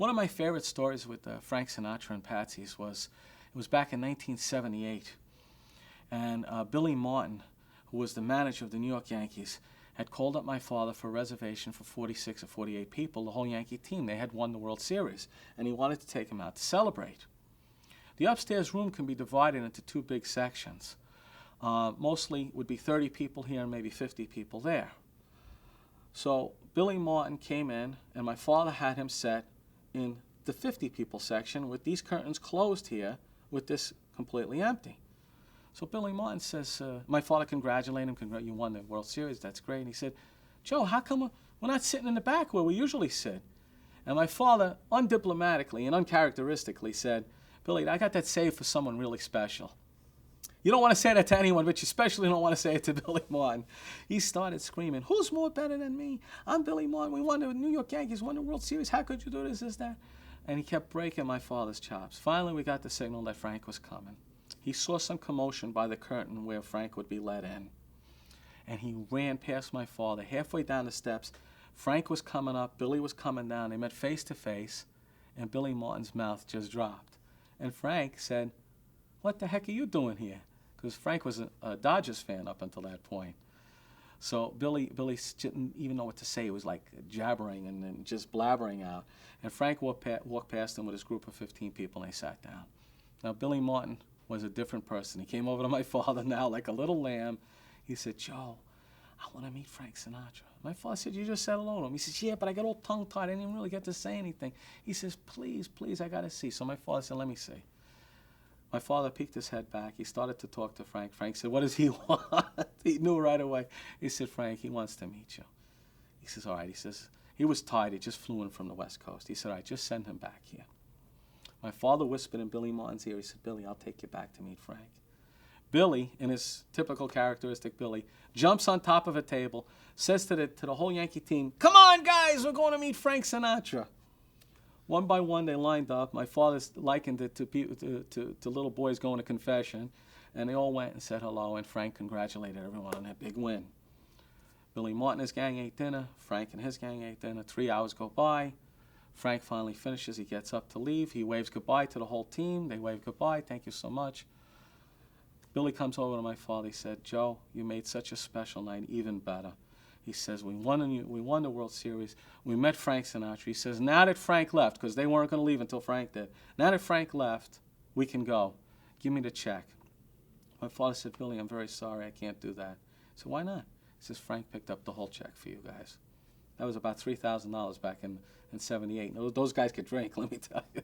One of my favorite stories with Frank Sinatra and Patsy's was, it was back in 1978, and Billy Martin, who was the manager of the New York Yankees, had called up my father for a reservation for 46 or 48 people, the whole Yankee team. They had won the World Series, and he wanted to take them out to celebrate. The upstairs room can be divided into two big sections. Mostly would be 30 people here and maybe 50 people there. So Billy Martin came in, and my father had him set in the 50 people section with these curtains closed here, with this completely empty. So Billy Martin says, my father congratulated him, you won the World Series, that's great. And he said, Joe, how come we're not sitting in the back where we usually sit? And my father, undiplomatically and uncharacteristically, said, Billy, I got that saved for someone really special. You don't want to say that to anyone, but you especially don't want to say it to Billy Martin. He started screaming, who's more better than me? I'm Billy Martin. We won the New York Yankees, won the World Series. How could you do this, that? And he kept breaking my father's chops. Finally, we got the signal that Frank was coming. He saw some commotion by the curtain where Frank would be let in. And he ran past my father. Halfway down the steps, Frank was coming up, Billy was coming down. They met face to face, and Billy Martin's mouth just dropped. And Frank said, what the heck are you doing here? Because Frank was a Dodgers fan up until that point. So Billy didn't even know what to say. He was like jabbering and just blabbering out. And Frank walked past him with his group of 15 people, and they sat down. Now, Billy Martin was a different person. He came over to my father now like a little lamb. He said, Joe, I want to meet Frank Sinatra. My father said, you just said hello to him. He says, yeah, but I got all tongue-tied. I didn't even really get to say anything. He says, please, I got to see. So my father said, let me see. My father peeked his head back. He started to talk to Frank. Frank said, what does he want? He knew right away. He said, Frank, he wants to meet you. He says, all right. He says, he was tired. He just flew in from the West Coast. He said, all right, just send him back here. My father whispered in Billy Martin's ear. He said, Billy, I'll take you back to meet Frank. Billy, in his typical characteristic Billy, jumps on top of a table, says to the whole Yankee team, come on, guys, we're going to meet Frank Sinatra. One by one, they lined up. My father likened it to little boys going to confession, and they all went and said hello, and Frank congratulated everyone on that big win. Billy Martin and his gang ate dinner. Frank and his gang ate dinner. 3 hours go by. Frank finally finishes. He gets up to leave. He waves goodbye to the whole team. They wave goodbye. Thank you so much. Billy comes over to my father. He said, Joe, you made such a special night, even better. He says, we won the World Series. We met Frank Sinatra. He says, now that Frank left, because they weren't going to leave until Frank did, now that Frank left, we can go. Give me the check. My father said, Billy, I'm very sorry. I can't do that. I said, why not? He says, Frank picked up the whole check for you guys. That was about $3,000 back in 78. Those guys could drink, let me tell you.